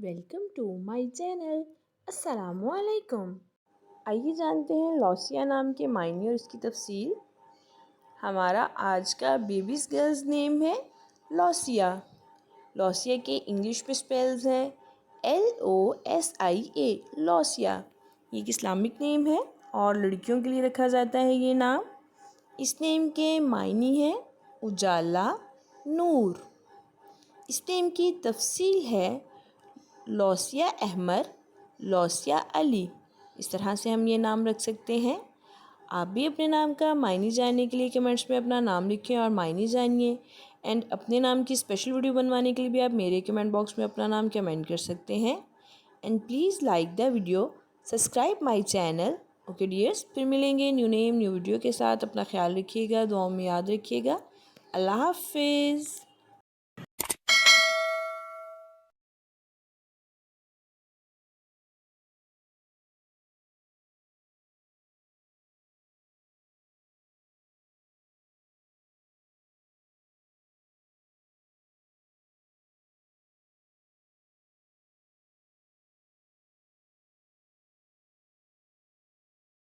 Welcome to my channel. अस्सलामुअलैकुम। आइए जानते हैं लौसिया नाम के मायने और इसकी तफसील। हमारा आज का बेबीज़ गर्ल्स नेम है लौसिया। लौसिया के इंग्लिश में स्पेल्स हैं LOSIA, लौसिया। ये एक इस्लामिक नेम है और लड़कियों के लिए रखा जाता है ये नाम। इस नेम के मायने हैं उजाला, नूर। इस नेम की तफसील है लौसिया अहमर, लौसिया अली। इस तरह से हम ये नाम रख सकते हैं। आप भी अपने नाम का मायने जानने के लिए कमेंट्स में अपना नाम लिखें और मायने जानिए। एंड अपने नाम की स्पेशल वीडियो बनवाने के लिए भी आप मेरे कमेंट बॉक्स में अपना नाम कमेंट कर सकते हैं। And please like the video, subscribe my channel. Okay dears, फिर मिलेंगे न्यू नेम न्यू वीडियो के साथ। अपना ख्याल रखिएगा, दुआओं में याद रखिएगा। अल्लाह हाफिज़।